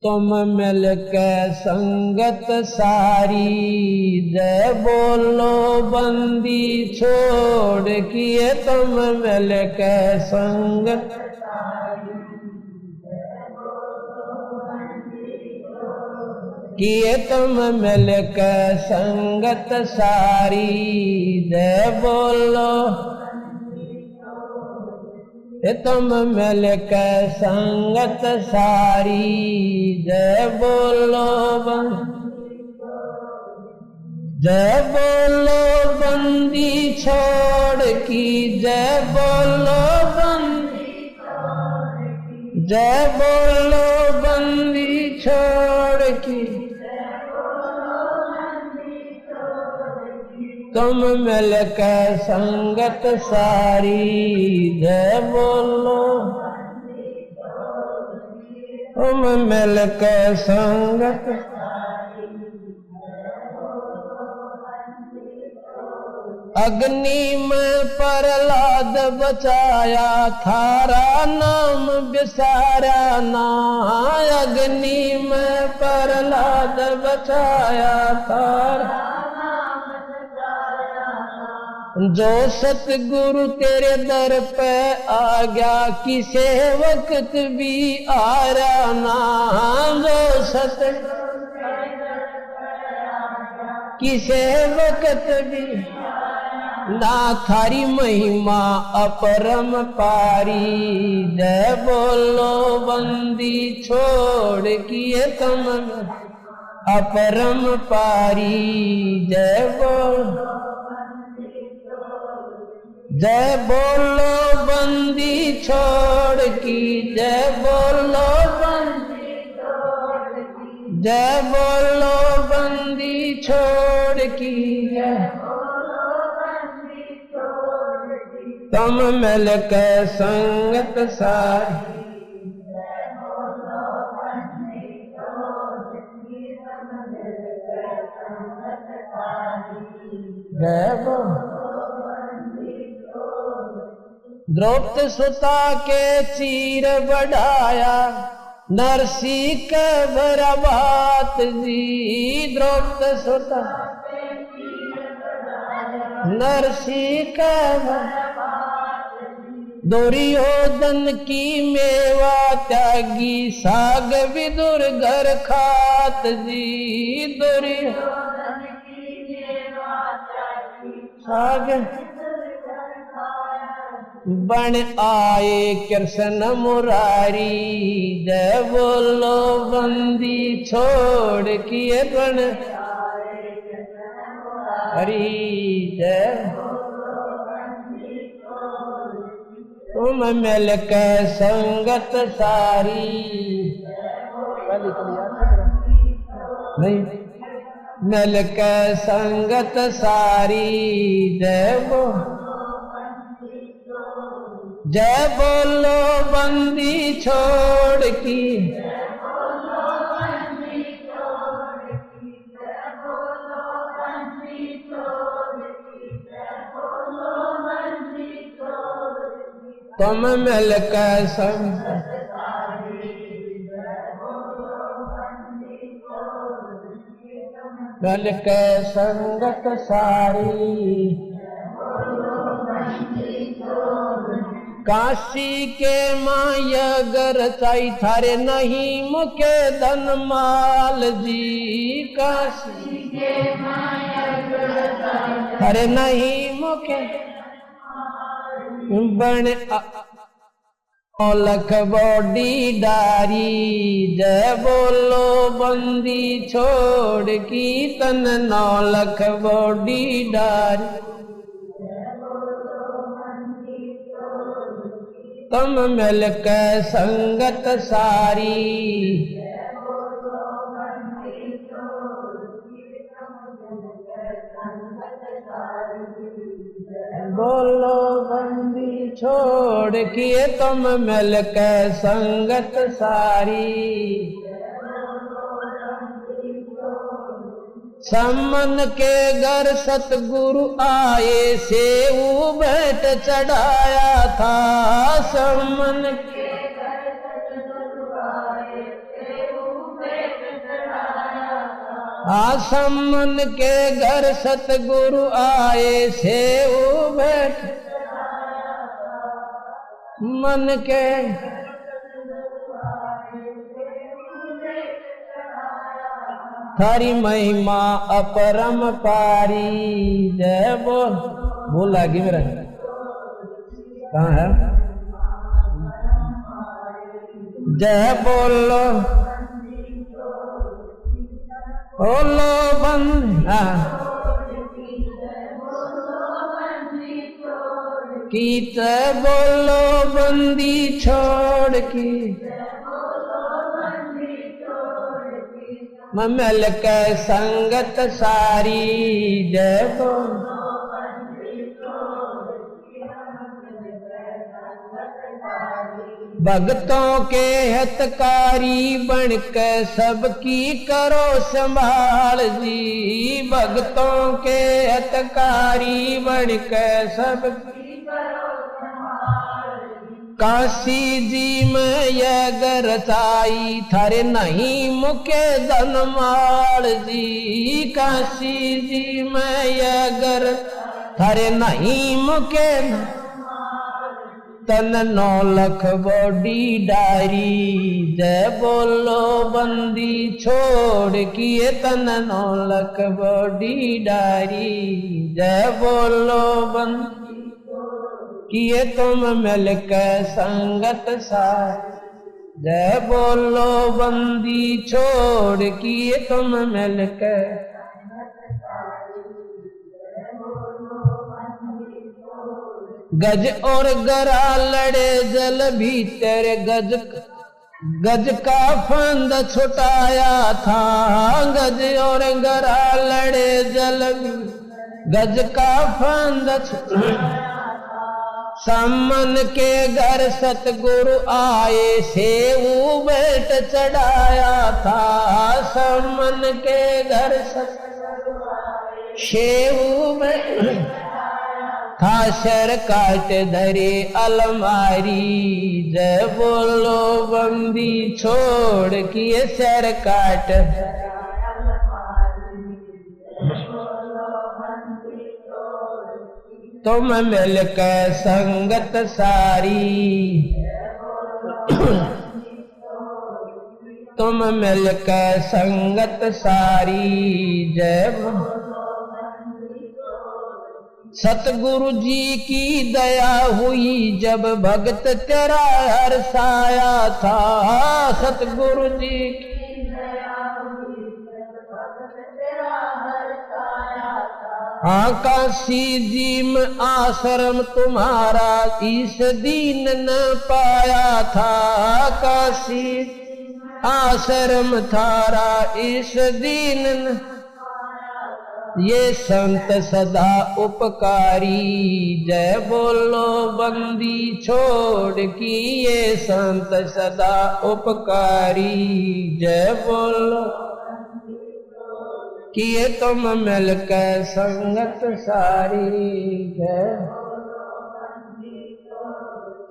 तुम मिल के संगत सारी, जय बोलो बंदी छोड़ किए तुम मिल के संगत किए तुम मिल के संगत सारी, जय बोलो तुम मिल के संगत सारी, जय बोलो जय बोलो बंदी छोड़ की, जय बोलो जय बोलो बंदी छोड़ की, तुम मिल के संगत सारी, जय बोलो तुम मिल के संगत। अग्नि में प्रहलाद बचाया, थारा नाम बिसारा ना। अग्नि में प्रहलाद बचाया, थारा जो सतगुरु तेरे दर पे आ गया, किसे वक्त भी आ रहा ना। जो सतगुरु किसे वक्त भी ना, थारी महिमा अपरम पारी, जय बोलो बंदी छोड़ किए तुम अपरम पारी, जय बोलो जय बोलो बंदी छोड़ की, जय बोलो जय बोलो बंदी छोड़ की, तुम मिल के संगत सारी, जय बोलो द्रौपदी सुता के चीर बढ़ाया, नरसी के भरवात जी। द्रौपदी सुता नरसी के दुर्योधन की मेवा त्यागी, साग विदुर घर खात जी। दुर्योधन की मेवा त्यागी, साग बन आए कृष्ण मुरारी, जय बोलो बंदी छोड़ किए बन हरी, जय तुम मिल के संगत सारी। नहीं मिल के संगत सारी, जय बोलो बंदी छोड़ की, तुम मिल के संगत मिल के संगत सारी। काशी के मायगर चाई, थारे नहीं मुके धन माल जी। काशी के मायगर थारे नहीं मुके बन औलख बॉडी डारी, जय बोलो बंदी छोड़ की तन नौलख बॉडी डारी, तुम मिल के संगत सारी, बोलो बंदी छोड़ किए तुम मिल के संगत सारी। सम्मन के घर सतगुरु आए, सेऊ बैठ चढ़ाया था। सम्मन के घर सतगुरु आए, सेऊ आसम मन के घर सतगुरु आए सेऊ बैठ मन के थारी महिमा अपरम पारी जय बोल बोल आगे मेरा कहाँ है जय बोलो बोलो बंद कीत बोलो बंदी छोड़ की ममल के संगत सारी जय बोल भक्तों के हितकारी बनके सबकी करो संभाल जी भक्तों के हितकारी बनके सबकी करो काशी जी में यह रचाई थारे नहीं मुके धनमाल जी काशी जी में यह थारे नहीं मुके तन 9 लाख बॉडी डारी जय बोलो बंदी छोड़ किए तन 9 लाख बॉडी डारी जय बोलो बंदी किए तुम मिल के संगत सार जय बोलो बंदी छोड़ किए तुम मिल के गज और गरा लड़े जल भीतर गज का फंद छुटाया था गज और गरा लड़े जल गज का फंद सामन के घर सतगुरु आए सेऊ बैठ चढ़ाया था सामन के घर सेऊ बैठ था सर काट धरे अलमारी जय बोलो बंदी छोड़ किए सर काट तुम मिल के संगत सारी तुम मिल के संगत सारी जय सतगुरु जी की दया हुई जब भगत तेरा हर्षाया था सतगुरु जी की दया हुई जब भगत तेरा हर्षाया था काशी जी में आश्रम तुम्हारा इस दीन न पाया था काशी आश्रम थारा इस दीन न ये संत सदा उपकारी जय बोलो बंदी छोड़ की ये संत सदा उपकारी जय बोलो किए तुम मिल के संगत सारी जय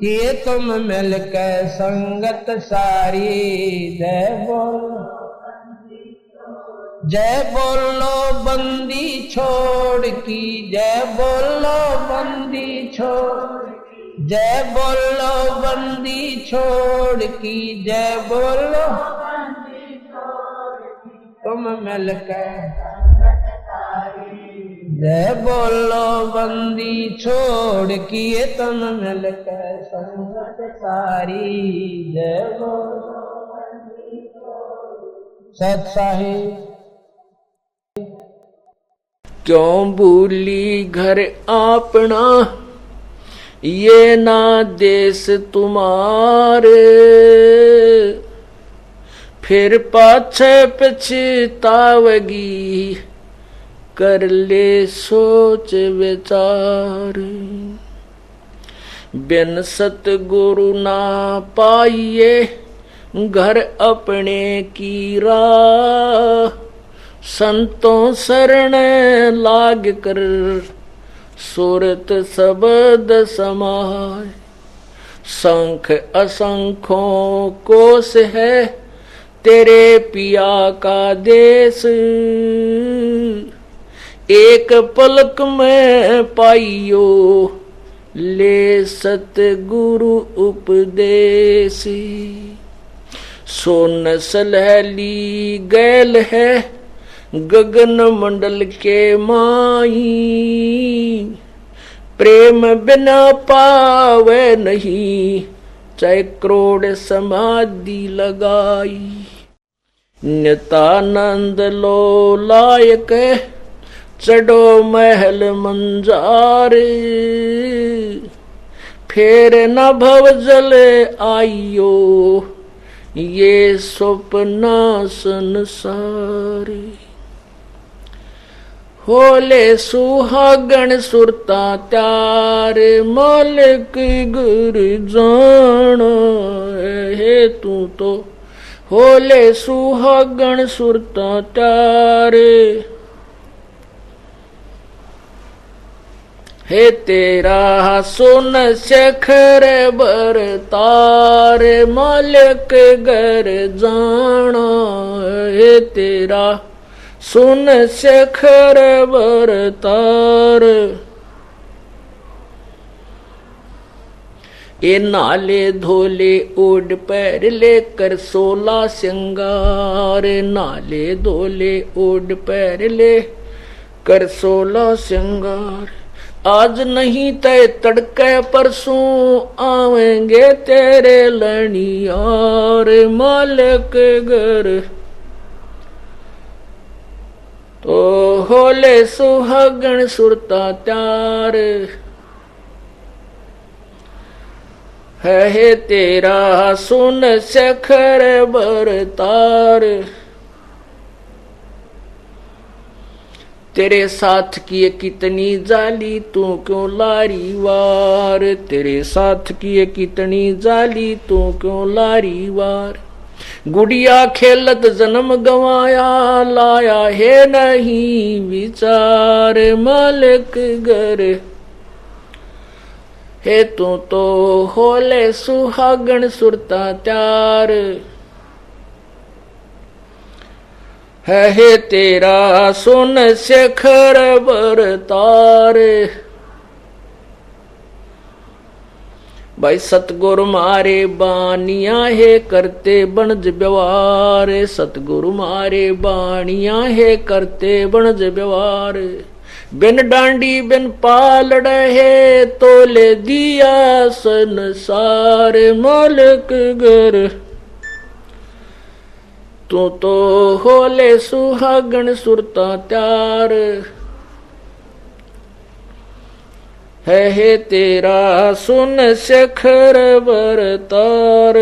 किए तुम मिल के संगत सारी जय बोलो जय बोलो बंदी छोड़ की जय बोलो बंदी छोड़ जय बोलो बंदी छोड़ की जय बोलो तुम मिल के जय बोलो बंदी छोड़ किए तुम मिल के संगत सारी जय बोलो सत साहिब क्यों भूली घर अपना ये ना देश तुम्हारे फिर पाछे पछतावगी कर ले सोच विचार बिन सतगुरु ना पाइए घर अपने की राह संतों शरण लाग कर सुरत शब्द समाय शंख असंख्यों कोश है तेरे पिया का देश, एक पलक में पाइयो ले सतगुरु उपदेश। सोन सलहली गैल है गगन मंडल के माई, प्रेम बिना पावे नहीं चाहे करोड़ समाधि लगाई। नितानंद लो लायक चढ़ो महल मंजार, फेर न भव जल आइयो ये स्वप्ना संसार। होले सुहागण सुरता त्यार, मालिक गुर जान है तू तो। होले सुहागण सुरता त्यार, हे तेरा सोन शेखर बरतार, मालिक घर जाना हे तेरा सोन शेखर बरतार। ये नाले धोले ओढ़ पैर लेकर 16 श्रृंगार, नाले धोले ओढ़ पैर ले कर 16 श्रृंगार। आज नहीं तय तड़के परसों आवेंगे तेरे लनियार, मालिक घर तो होले सुहागण सुरता त्यार। है तेरा सुन शेखर बरतार, तेरे साथ किए कितनी जाली तू क्यों लारी वार, तेरे साथ किए कितनी जाली तू क्यों लारी वार। गुड़िया खेलत जन्म गवाया लाया है नहीं विचार, मालिक घर हे तू तो होले सुहागण सुरता त्यार। है तेरा सुन शेखर बरतार। भाई सतगुरु मारे बानिया है करते बनज व्यवहार, सतगुरु मारे बानिया है करते बनज व्यवहार। बिन डांडी बिन पालड़ है तोले दिया संसार, मालिक घर तू तो होले सुहागण सुरता त्यार। है तेरा सुन शेखर बरतार।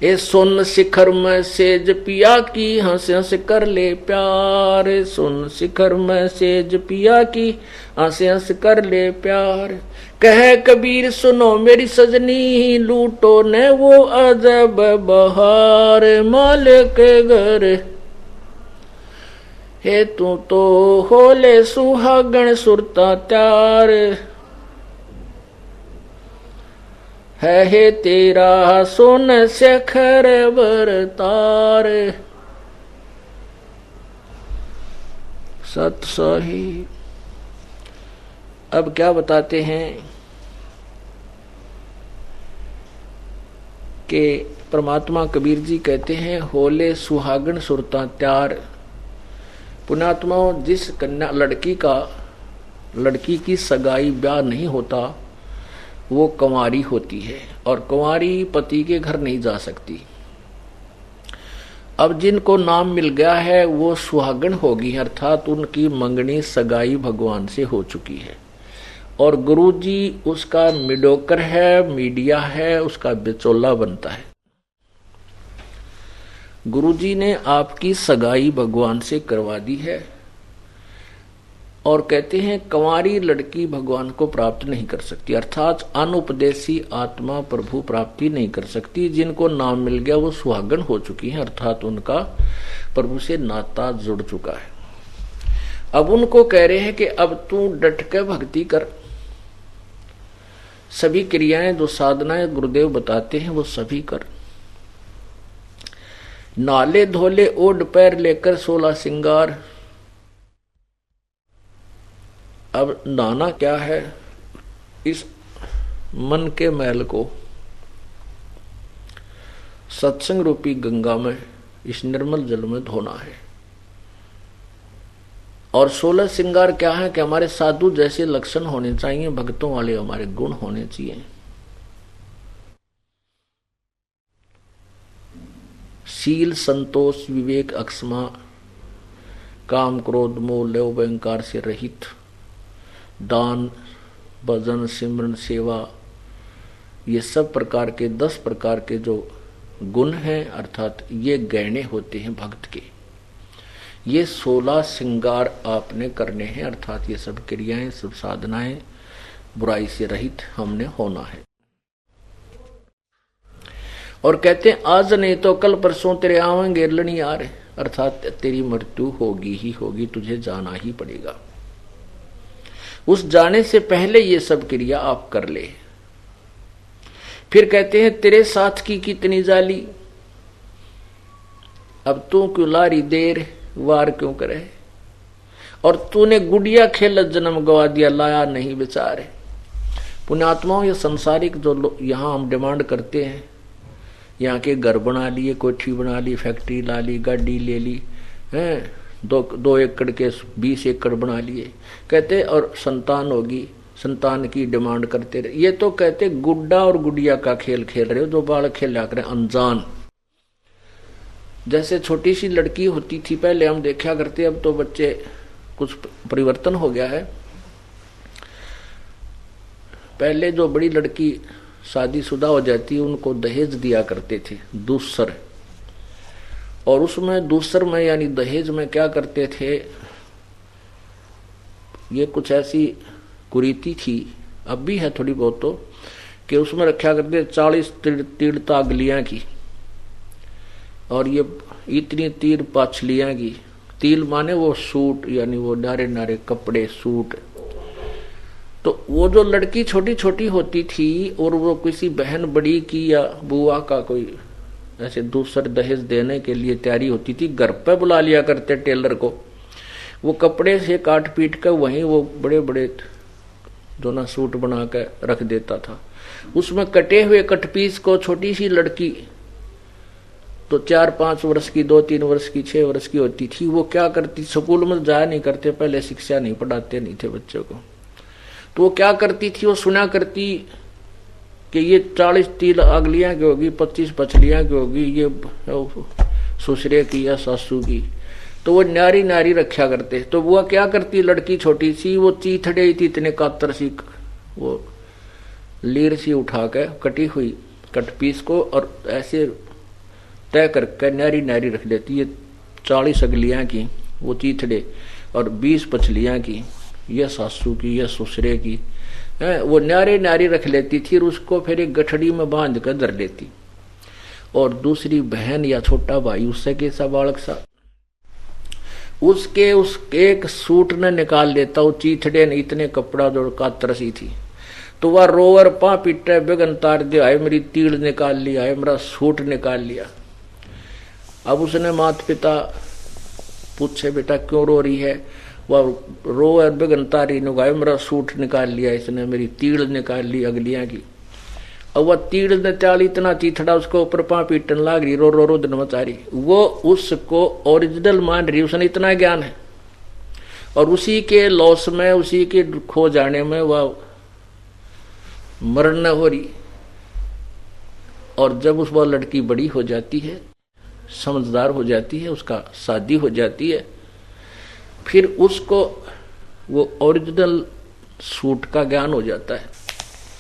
ए सुन शिखर में सेज पिया की हंस हंस कर ले प्यार, सुन शिखर में सेज पिया की हंस हंस कर ले प्यार। कह कबीर सुनो मेरी सजनी लूटो ने वो अजब बहार, मालिक घर हे तू तो होले सुहागण सुरता त्यार। है तेरा सुन शेखर बरतार। सत सही। अब क्या बताते हैं कि परमात्मा कबीर जी कहते हैं होले सुहागण सुरता त्यार। पुण्यात्माओं, जिस कन्या लड़की की सगाई ब्याह नहीं होता वो कंवारी होती है और कंवारी पति के घर नहीं जा सकती। अब जिनको नाम मिल गया है वो सुहागण होगी, अर्थात उनकी मंगनी सगाई भगवान से हो चुकी है और गुरुजी उसका मिडोकर है, मीडिया है, उसका बिचौला बनता है। गुरुजी ने आपकी सगाई भगवान से करवा दी है और कहते हैं कंवारी लड़की भगवान को प्राप्त नहीं कर सकती, अर्थात अनुपदेशी आत्मा प्रभु प्राप्ति नहीं कर सकती। जिनको नाम मिल गया वो सुहागण हो चुकी हैं, अर्थात उनका प्रभु से नाता जुड़ चुका है। अब उनको कह रहे हैं कि अब तू डट के भक्ति कर, सभी क्रियाएं जो साधनाएं गुरुदेव बताते हैं वो सभी कर। नाले धोले ओढ़ पैर लेकर 16 सिंगार। अब नहाना क्या है? इस मन के मैल को सत्संग रूपी गंगा में, इस निर्मल जल में धोना है। और 16 श्रृंगार क्या है कि हमारे साधु जैसे लक्षण होने चाहिए, भक्तों वाले हमारे गुण होने चाहिए। शील, संतोष, विवेक, अक्षमा, काम, क्रोध, मोह, लोभ, अहंकार से रहित, दान, भजन, सिमरन, सेवा, ये सब प्रकार के 10 प्रकार के जो गुण हैं, अर्थात ये गहने होते हैं भक्त के। ये 16 श्रृंगार आपने करने हैं, अर्थात ये सब क्रियाएं, सब साधनाएं बुराई से रहित हमने होना है। और कहते हैं आज नहीं तो कल परसों तेरे आवेंगे लड़ी आ रहे, अर्थात तेरी मृत्यु होगी ही होगी, तुझे जाना ही पड़ेगा। उस जाने से पहले ये सब क्रिया आप कर ले। फिर कहते हैं तेरे साथ की कितनी जाली, अब तू क्यों लारी देर, वार क्यों करे, और तूने गुड़िया खेल जन्म गवा दिया, लाया नहीं बेचारे। पुण्यात्माओं, ये संसारिक जो यहाँ हम डिमांड करते हैं, यहाँ के घर बना लिए, कोठी बना ली, फैक्ट्री ला ली, गाड़ी ले ली, हैं 2 एकड़ के 20 एकड़ बना लिए, कहते और संतान होगी, संतान की डिमांड करते रहे। ये तो कहते गुड्डा और गुड़िया का खेल खेल रहे हो, जो बालक खेला करें अनजान। जैसे छोटी सी लड़की होती थी पहले हम देखा करते, अब तो बच्चे कुछ परिवर्तन हो गया है। पहले जो बड़ी लड़की शादीशुदा हो जाती उनको दहेज दिया करते थे, दूसर। और उसमें दूसर में यानी दहेज में क्या करते थे, ये कुछ ऐसी कुरीति थी, अब भी है थोड़ी बहुत, तो कि उसमें रखा करते 40 तीड़ तागलियां की, और ये इतनी तीर पाछलियां की। तिल माने वो सूट, यानी वो नारे नारे कपड़े, सूट। तो वो जो लड़की छोटी छोटी होती थी और वो किसी बहन बड़ी की या बुआ का कोई ऐसे दूसरे दहेज देने के लिए तैयारी होती थी, घर पे बुला लिया करते टेलर को। वो कपड़े से काट पीट कर वहीं वो बड़े बड़े दोनों सूट बना कर रख देता था। उसमें कटे हुए कटपीस को छोटी सी लड़की तो 4-5 वर्ष की, 2-3 वर्ष की, 6 वर्ष की होती थी, वो क्या करती, स्कूल में जाया नहीं करते, पहले शिक्षा नहीं पढ़ाते नहीं थे बच्चों को, तो वो क्या करती थी, वो सुना करती कि ये 40 तिल अगलियां की होगी, 25 पछलियां की होगी, ये ससुरे की या सासू की, तो वो नारी नारी रखा करते। तो वो क्या करती, लड़की छोटी सी, वो चीथड़े थी इतने कातर सी, वो लीर सी उठा के कटी हुई कटपीस को और ऐसे तय करके नारी नारी रख देती। ये 40 अगलियां की वो चीथड़े और 20 पछलियां की, यह सासू की, यह ससुरे की, वो नारी नारी रख लेती थी और उसको फिर एक गठड़ी में बांध कर धर लेती। और दूसरी बहन या छोटा भाई उससे कैसा बालक सा, उसके एक सूट ने निकाल लेता, वो चीथड़े ने इतने कपड़ा जो कातर सी थी, तो वह रोवर पा पिटे बेगन तार दिया, है मेरी तीड़ निकाल लिया है, मेरा सूट निकाल लिया। अब उसने माता पिता पूछे बेटा क्यों रो रही है, वह रोवर बेगन तारी नुगाए, मेरा सूट निकाल लिया इसने, मेरी तीड़ निकाल ली अगलियां की। अब वह तीड़ ने चाल इतना चीथड़ा उसको ऊपर पा पीटन लाग रही, रो रो रो दिन मचा रही, वो उसको ओरिजिनल मान रही, उसने इतना ज्ञान है। और उसी के लॉस में, उसी के खो जाने में वह मरण हो रही। और जब उस वह लड़की बड़ी हो जाती है, समझदार हो जाती है, उसका शादी हो जाती है, फिर उसको वो ओरिजिनल सूट का ज्ञान हो जाता है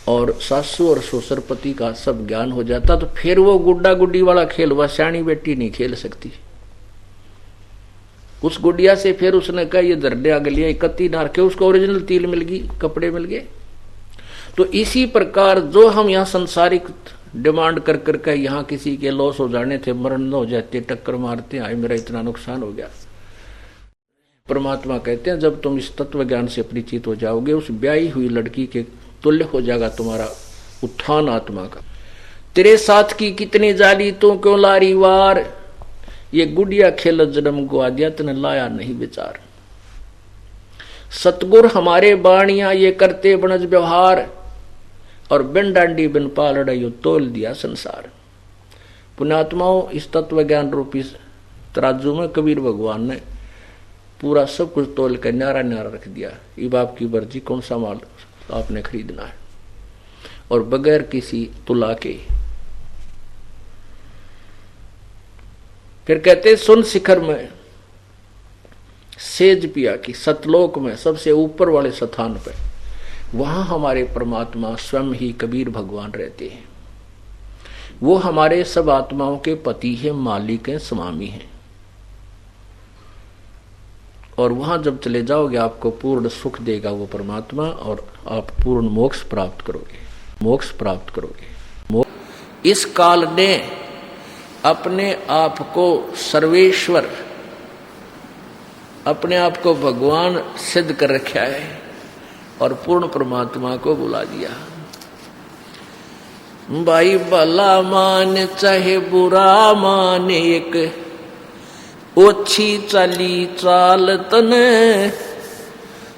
और सासू और ससुरपति का सब ज्ञान हो जाता, तो फिर वो गुड्डा गुड्डी वाला खेल वह श्याणी बेटी नहीं खेल सकती। उस गुड़िया से फिर उसने कहा ये दर्दे अगलिया इकट्ठी नार के, उसको ओरिजिनल तिल मिल गई, कपड़े मिल गए। तो इसी प्रकार जो हम यहाँ संसारिक डिमांड कर करके यहाँ किसी के लॉस हो जाने थे, मरण हो जाते, टक्कर मारते, आए मेरा इतना नुकसान हो गया। परमात्मा कहते हैं जब तुम इस तत्व ज्ञान से परिचित हो जाओगे, उस ब्याही हुई लड़की के तुल्य हो जाएगा तुम्हारा उत्थान आत्मा का। तेरे साथ की कितनी जाली तू क्यों लारी वार, ये गुड़िया खेल जन्म गुआ दिया तने लाया नहीं विचार। सतगुर हमारे बाणिया ये करते बनज व्यवहार, और बिन डांडी बिन पालड़ा यो तोल दिया संसार। पुण्यात्माओं, इस तत्व ज्ञान रूपी तराजू में कबीर भगवान ने पूरा सब कुछ तोल कर न्यारा न्यारा रख दिया। ये बाप की मर्जी, कौन सा माल आपने खरीदना है, और बगैर किसी तुला के। फिर कहते सुन शिखर में सेज पिया की, सतलोक में सबसे ऊपर वाले स्थान पर, वहां हमारे परमात्मा स्वयं ही कबीर भगवान रहते हैं। वो हमारे सब आत्माओं के पति हैं, मालिक हैं, स्वामी हैं। और वहां जब चले जाओगे आपको पूर्ण सुख देगा वो परमात्मा, और आप पूर्ण मोक्ष प्राप्त करोगे, मोक्ष प्राप्त करोगे। इस काल ने अपने आप को सर्वेश्वर, अपने आप को भगवान सिद्ध कर रखा है और पूर्ण परमात्मा को बुला दिया। भाई भला मान चाहे बुरा मान, एक ओछी चली चाल तने,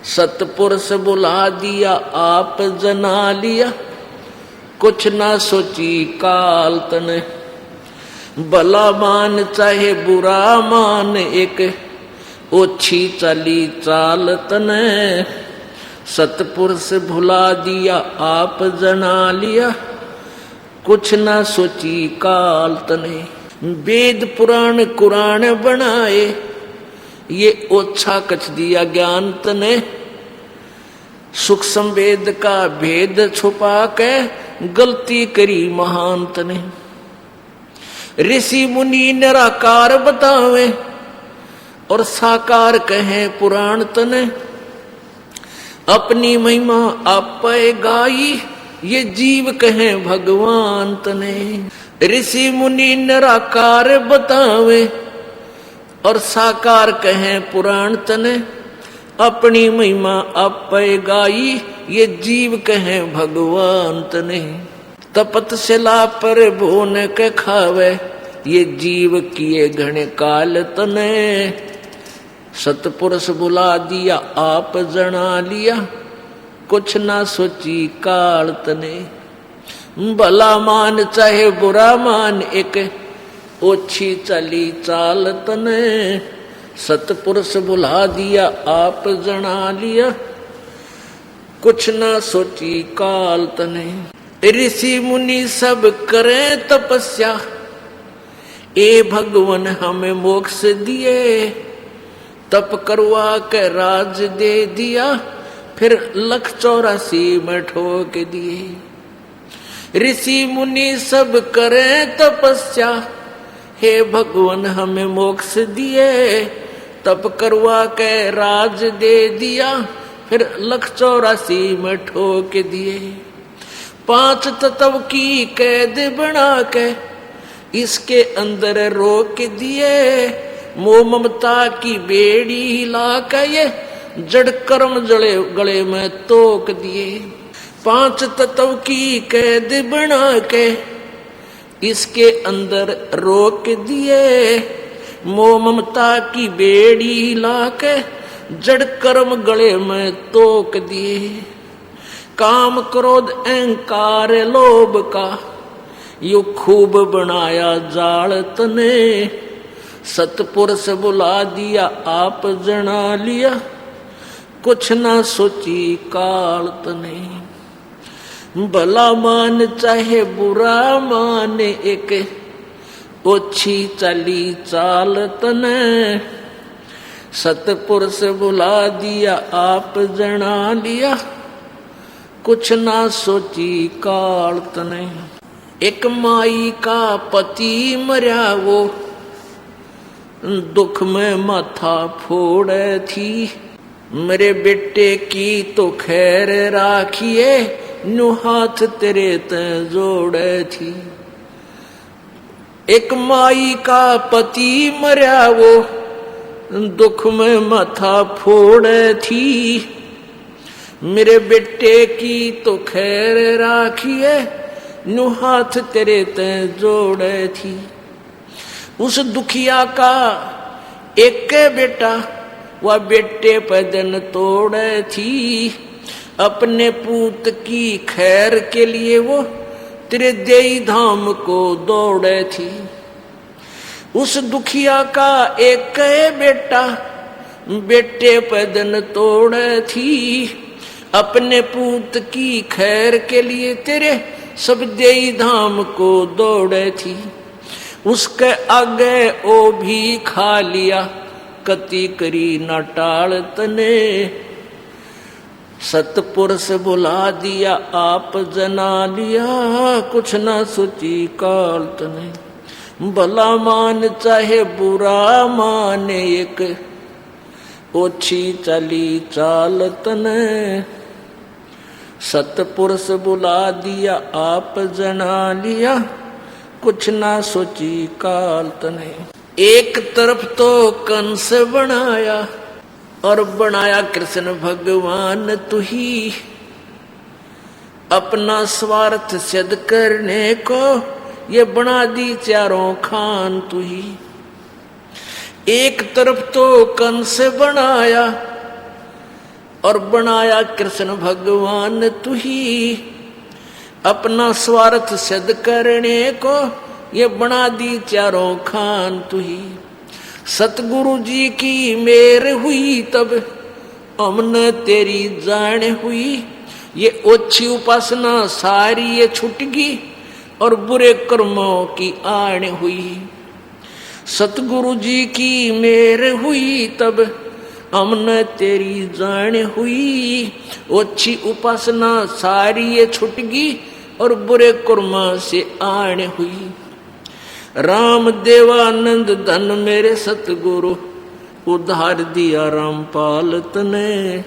सतपुरुष बुला दिया आप जना लिया, कुछ ना सोची काल तने। भला मान चाहे बुरा मान, एक ओछी चली चाल तने, सतपुरुष भुला दिया आप जना लिया, कुछ ना सोची काल तने। वेद पुराण कुरान बनाए, ये ओछा कछ दिया ज्ञान तने, सूक्ष्म वेद का भेद छुपा के गलती करी महान तने। ऋषि मुनि निराकार बतावे और साकार कहे पुराण तने, अपनी महिमा आप गाई ये जीव कहे भगवान तने। ऋषि मुनि निराकार बतावे और साकार कहे पुराण तने, अपनी महिमा आप गाई ये जीव कहे भगवान तने। तपतशिला पर भोन के खावे ये जीव किए घने काल तने, सतपुरुष बुला दिया आप जना लिया, कुछ ना सोची काल तने। भला मान चाहे बुरा मान, एक ओछी चली चाल तने, सतपुरुष बुला दिया आप जना लिया, कुछ ना सोची काल तने। ऋषि मुनि सब करें तपस्या, ए भगवान हमें मोक्ष दिए, तप करवा के राज दे दिया, फिर 184 में ठोक दिए। ऋषि मुनि सब करें तपस्या, हे भगवान हमें मोक्ष दिए, तप करवा के राज दे दिया, फिर 184 में ठोक दिए। 5 तत्व की कैद बना के इसके अंदर रोक दिए, मोह ममता की बेड़ी हिला के ये जड़ कर्म जड़े गले में तोक दिए। 5 तत्व की कैद बना के इसके अंदर रोक दिए, मोह ममता की बेड़ी हिला के जड़ कर्म गले में तोक दिए। काम क्रोध अहंकार लोभ का यू खूब बनाया जाल तने, सतपुरुष बुला दिया आप जना लिया, कुछ ना सोची काल तने। भला मान चाहे बुरा मान, एक ओछी चली चाल तने, सतपुरुष बुला दिया आप जना लिया, कुछ ना सोची काल तने। एक माई का पति मरा वो दुख में माथा फोड़े थी, मेरे बेटे की तो खैर राखिए, नु हाथ तेरे ते जोड़े थी। एक माई का पति मरा वो दुख में माथा फोड़े थी, मेरे बेटे की तो खैर राखिए, न्यू हाथ तेरे ते जोड़े थी। उस दुखिया का एक बेटा, वह बेटे पे दिन तोड़े थी। अपने पूत की खैर के लिए वो तेरे देई धाम को दौड़े थी। उस दुखिया का एक बेटा, बेटे पे दिन तोड़े थी। अपने पूत की खैर के लिए तेरे सब देई धाम को दौड़े थी। उसके आगे ओ भी खा लिया, कति करी न टाल तने। सतपुरुष बुला दिया आप जना लिया, कुछ न सोची काल तने। भला मान चाहे बुरा माने, एक ओछी चली चाल तने। सतपुरुष बुला दिया आप जना लिया, कुछ ना सोची काल तने। एक तरफ तो कंस बनाया, और बनाया कृष्ण भगवान तू ही। अपना स्वार्थ सिद्ध करने को ये बना दी चारों खान तू ही। एक तरफ तो कंस बनाया, और बनाया कृष्ण भगवान तू ही। अपना स्वार्थ सिद्ध करने को ये बना दी चारों खान तू ही। सतगुरु जी की मेर हुई तब हमने तेरी जान हुई। ये ओछी उपासना सारी ये छुटगी, और बुरे कर्मों की आण हुई। सतगुरु जी की मेर हुई तब हमने तेरी जान हुई। ओछी उपासना सारी ये छुटगी, और बुरे कर्मों से आण हुई। राम देवानंद धन मेरे सतगुरु, उधार दिया रामपाल तने।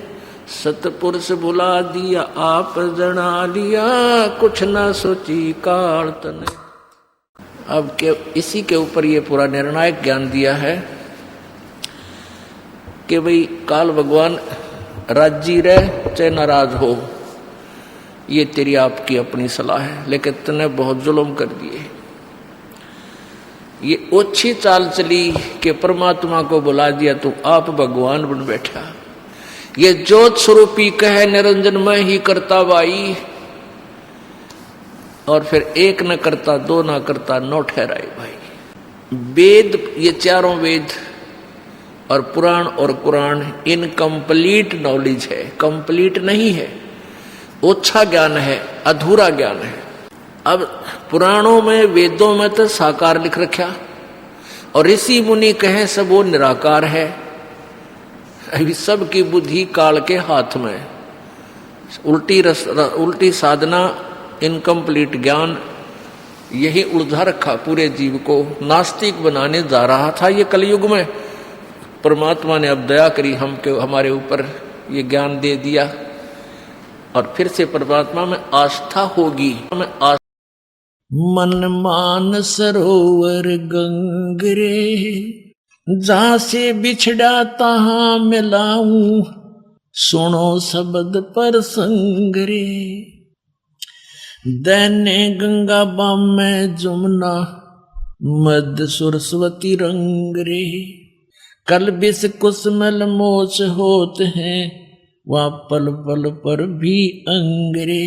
सतपुरुष बुला दिया आप जना लिया, कुछ ना सोची काल तने। अब के इसी के ऊपर ये पूरा निर्णायक ज्ञान दिया है कि भाई काल भगवान राजी रहे चाहे नाराज हो, ये तेरी आपकी अपनी सलाह है, लेकिन तूने बहुत जुल्म कर दिए। ये ओछी चाल चली कि परमात्मा को बुला दिया, तू आप भगवान बन बैठा। ये ज्योत स्वरूपी कहे निरंजन मैं ही करता बाई, और फिर एक न करता दो न करता नौ ठहराए भाई। वेद, ये चारों वेद और पुराण और कुरान इनकम्प्लीट नॉलेज है, कंप्लीट नहीं है, ओछा ज्ञान है, अधूरा ज्ञान है। अब पुराणों में वेदों में तो साकार लिख रखा, और ऋषि मुनि कहे सब वो निराकार है। अभी सबकी बुद्धि काल के हाथ में, उल्टी साधना, इनकम्प्लीट ज्ञान, यही उलझा रखा पूरे जीव को, नास्तिक बनाने जा रहा था ये कलयुग में। परमात्मा ने अब दया करी हमारे ऊपर, ये ज्ञान दे दिया, और फिर से परमात्मा में आस्था होगी। मन मान सरोवर गंगरे, जहां से बिछड़ा तहां मिलाऊं, सुनो शब्द पर संगरे। दैने गंगा बाम में जमुना, मध्य सरस्वती रंग रे। कल बिस कुसमल मोच होत हैं, वहाँ पल पल पर भी अंगरे।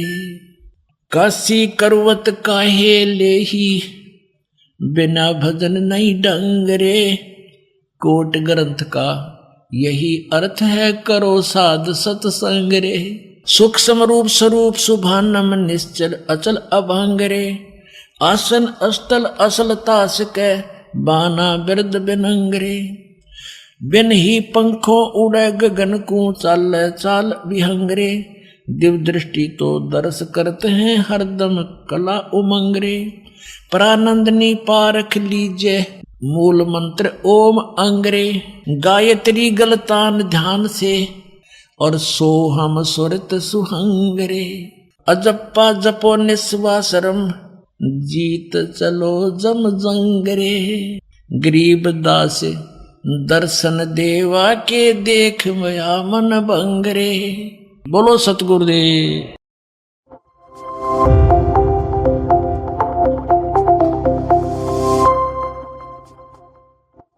काशी करवत काहे ले ही, बिना भजन नहीं डंगरे। कोट ग्रंथ का यही अर्थ है, करो साध सत्संग रे। सुख समरूप स्वरूप शुभानम निश्चल अचल अभंग रे। आसन अस्तल असल तास के, बाना बिरद बिनंग रे। बिन ही पंखों उड़े गगन को, चाल चाल विहंग रे। दिव्य दृष्टि तो दर्श करते हैं, हरदम कला उमंग रे। प्रानंदनी पारख लीजिए, मूल मंत्र ओम अंगरे। गायत्री गलतान ध्यान से, और सोहम सुरत सुहंगरे। अजप्पा जपो निस्वासरम, जीत चलो जम जंगरे। गरीब दास दर्शन देवा के, देख मया मन भंगरे। बोलो सतगुरुदेव।